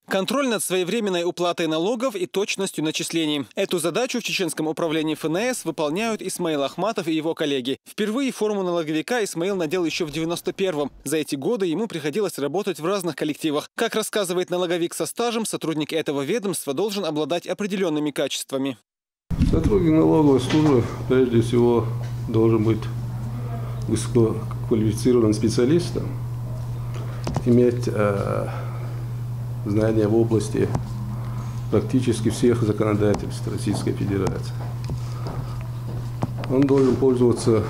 Контроль над своевременной уплатой налогов и точностью начислений. Эту задачу в Чеченском управлении ФНС выполняют Исмаил Ахматов и его коллеги. Впервые форму налоговика Исмаил надел еще в 91-м. За эти годы ему приходилось работать в разных коллективах. Как рассказывает налоговик со стажем, сотрудник этого ведомства должен обладать определенными качествами. Сотрудник налоговой службы, прежде всего, должен быть высококвалифицированным специалистом, иметь знания в области практически всех законодательств Российской Федерации. Он должен пользоваться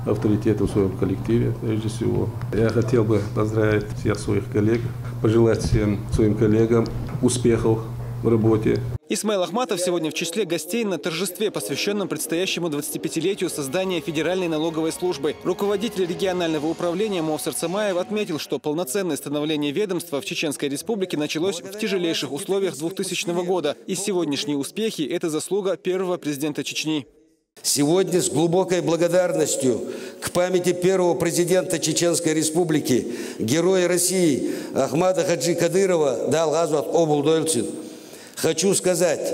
авторитетом в своем коллективе, прежде всего. Я хотел бы поздравить всех своих коллег, пожелать всем своим коллегам успехов в работе. Исмаил Ахматов сегодня в числе гостей на торжестве, посвященном предстоящему 25-летию создания Федеральной налоговой службы. Руководитель регионального управления Мовсар Самаев отметил, что полноценное становление ведомства в Чеченской Республике началось в тяжелейших условиях 2000 года. И сегодняшние успехи – это заслуга первого президента Чечни. Сегодня с глубокой благодарностью к памяти первого президента Чеченской Республики, героя России Ахмада Хаджи Кадырова Далгазуат Обулдойлцин, хочу сказать,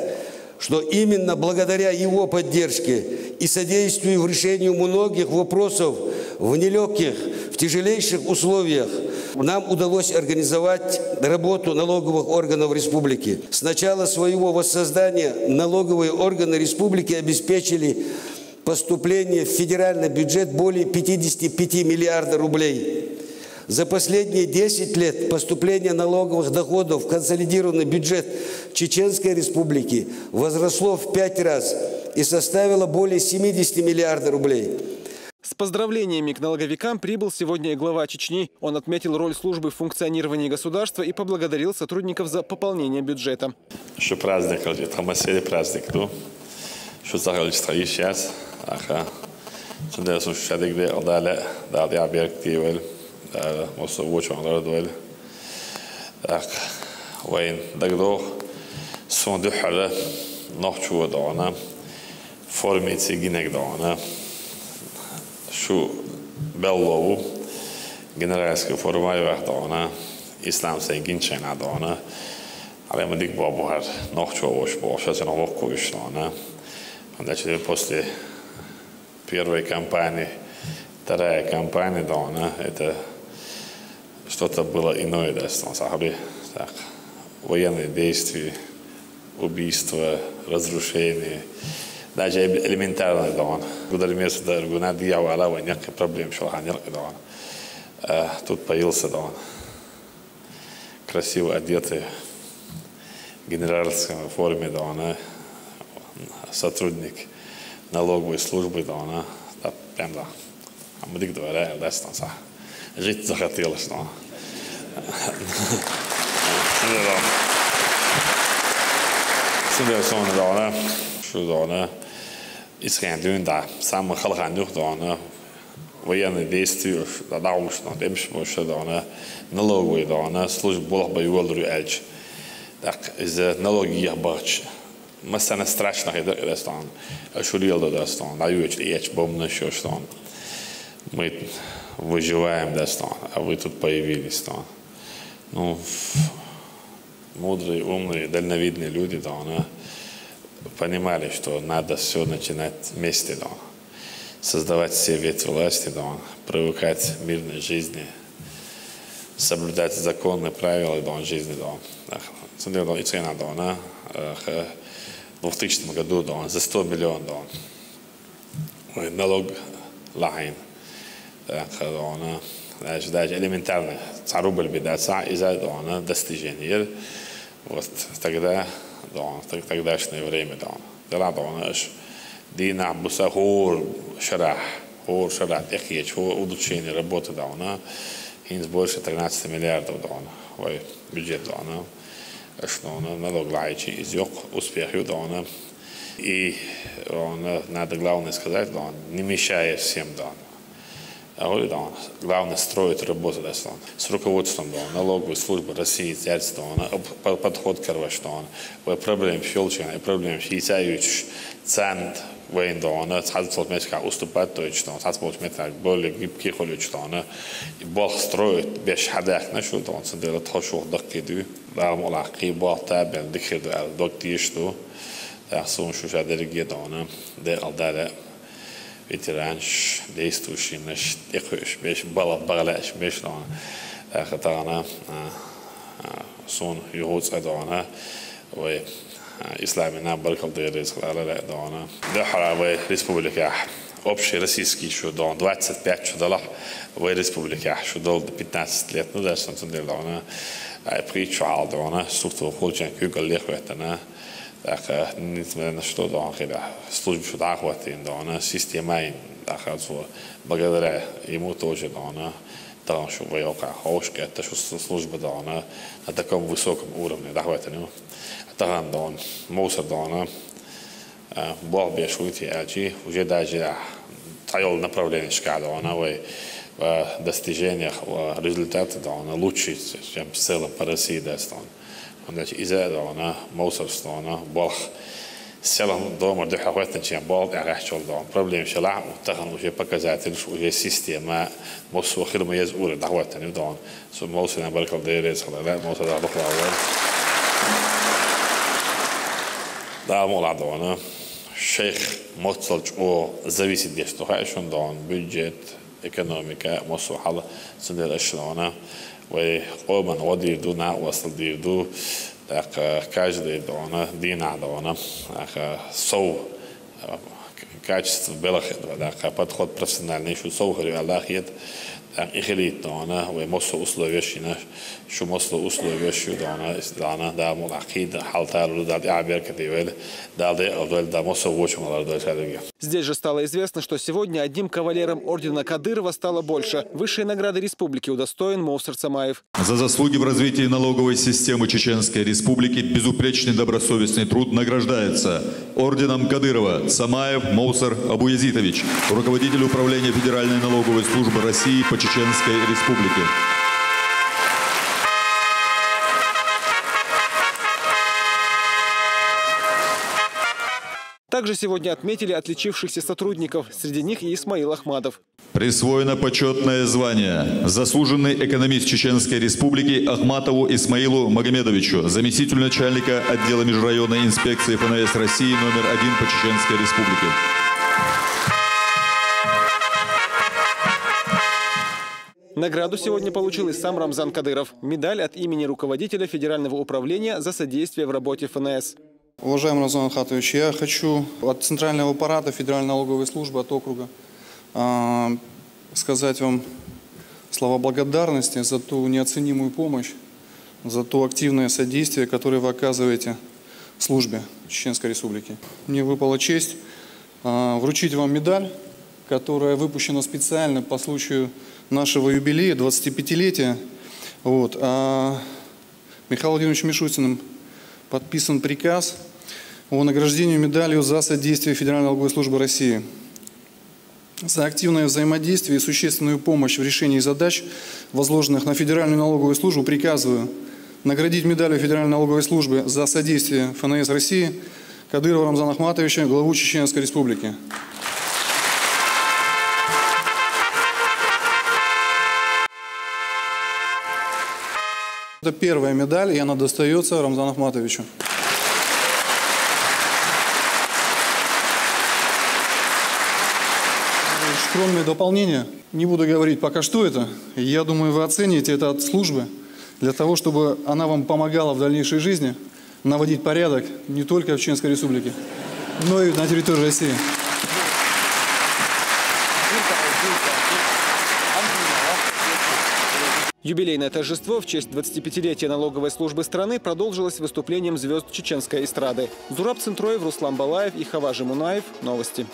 что именно благодаря его поддержке и содействию в решении многих вопросов в нелегких, в тяжелейших условиях нам удалось организовать работу налоговых органов республики. С начала своего воссоздания налоговые органы республики обеспечили поступление в федеральный бюджет более 55 миллиардов рублей. За последние 10 лет поступление налоговых доходов в консолидированный бюджет Чеченской Республики возросло в 5 раз и составило более 70 миллиардов рублей. С поздравлениями к налоговикам прибыл сегодня и глава Чечни. Он отметил роль службы в функционировании государства и поблагодарил сотрудников за пополнение бюджета. Что праздник, праздник, что захотели сейчас, осы очоңлар вайн дагдох сонды хара нохчу дана формицы гинек дана шу беллоу генеральская форма дана ислам сенгинчен дана але мдик бабухар нохчу ош боша на вокуш дана значит после первой кампании вторая кампания дана это что-то было иное, да, так, военные действия, убийства, разрушения, даже элементарно, да, куда место, да, куда дьявола, никаких проблем, что они, да, тут появился, да, красиво одетый, в генеральской форме, да, сотрудник налоговой службы, да, прям, да, а мы так говорим, да, жить захотелось, но да, самый халхандух, да, военные действия, да, научно, демшмоша, да, налоговые, да, служба была бы ювелру эльч, так из-за налоги я бач, масса страшных это стан, шурил да стан, дают эльч бомбно что стан, мы выживаем, да, а вы тут появились, да. Ну, мудрые, умные, дальновидные люди, да, понимали, что надо все начинать вместе, да, создавать все ветви власти, да, привыкать к мирной жизни, соблюдать законы, правила, да, жизни, да. И цена, да, в 2000 году, да, за 100 миллионов, да, налог лахин. Даже элементарно, рубль бедаться из-за достижения. Вот тогда, в тогдашнее время, дина буса хор шарах, эхеч, улучшение работы, инс больше 13 миллиардов, бюджет, что налог лайчи изъек успехи, и надо главное сказать, не мешая всем, главное строить работу с руководством налоговой службы России, подход к проблем щелчания, проблем шейцающих цент وين دعنا تحصل مسك أسطبات تويشتون تحصل مسك بول يجيب كي خليشتون بول سترويت بيش حداك نشو دعنا صدق تحشو دقيدو دعم العقيب بول تابع دخيل دكتيشتو دعسون شو شادر جدعنا ده الدار veterans destošineš tekuš beš bala baglaš beš dana خطانا صون يهود دعنا و إسلامنا بركة ديرز على لا دعنا ده حرامي ريسبوبليكا أبشر روسيسكي شو دعنا 25 شو دلار و ريسبوبليكا شو دول 15 ليت نو ده سنتين دعنا بريتش على دعنا سوتو خلجان كيقول لي خواتنا داخل نتمنى نشتو دعنا كده سلوج شو دعواتين دعنا سيستمين داخل صور بقدر يموتوا دعنا طبعا شو بيوقع خوش كأنت شو служба دعنا на таком высоком уровне دعواتنا طبعا دعنا موسى دعنا بوق بيشويتي أجي وجد أجي تعيل направление شكل دعنا و достижениях و результаты دعنا лучше чем в целом по России дастан. Значит إذا دعنا موسى دعنا بوق سلام دوم ده حواتنا شيء بعض أغاش والدوام problem شلع وتخن وشيء показатель وشيء سيستم موسى خير ما يزور دعواتنا دوام سو موسى نبارك الله ديرز خلا موسى ده بخلا أول ده مولا دوانا الشيخ متصل أو زويس ديشتو هايشون دوام بيدجت إقتصادية موسى حلا سندل أشلونا وقوما ودير دو نا وصل دير دو каждый дона дина дона соу качество белых подход профессиональный еще соу говорю Аллахет ихлит дона و مصر условияши شو مصر условияши дона да мол акида халтар да абер кадивел да да مصر очень молодой человек. Здесь же стало известно, что сегодня одним кавалером ордена Кадырова стало больше. Высшей награды республики удостоен Моусар Цамаев. За заслуги в развитии налоговой системы Чеченской Республики безупречный добросовестный труд награждается орденом Кадырова Цамаев Моусар Абуязитович, руководитель управления Федеральной налоговой службы России по Чеченской Республике. Также сегодня отметили отличившихся сотрудников, среди них и Исмаил Ахматов. Присвоено почетное звание заслуженный экономист Чеченской Республики Ахматову Исмаилу Магомедовичу, заместителю начальника отдела межрайонной инспекции ФНС России номер 1 по Чеченской Республике. Награду сегодня получил и сам Рамзан Кадыров. Медаль от имени руководителя Федерального управления за содействие в работе ФНС. Уважаемый Рамзан Ахатович, я хочу от Центрального аппарата Федеральной налоговой службы, от округа, сказать вам слова благодарности за ту неоценимую помощь, за то активное содействие, которое вы оказываете службе Чеченской Республики. Мне выпала честь вручить вам медаль, которая выпущена специально по случаю нашего юбилея, 25-летия. Михаилом Владимировичем Мишустиным подписан приказ о награждении медалью за содействие Федеральной налоговой службы России, за активное взаимодействие и существенную помощь в решении задач, возложенных на Федеральную налоговую службу, приказываю наградить медалью Федеральной налоговой службы за содействие ФНС России Кадырова Рамзана Ахматовича, главу Чеченской Республики. Это первая медаль, и она достается Рамзану Ахматовичу. Скромное дополнение. Не буду говорить пока, что это. Я думаю, вы оцените это от службы, для того, чтобы она вам помогала в дальнейшей жизни наводить порядок не только в Чеченской Республике, но и на территории России. Юбилейное торжество в честь 25-летия налоговой службы страны продолжилось выступлением звезд чеченской эстрады. Зураб Центроев, Руслан Балаев и Хаважи Мунаев. Новости.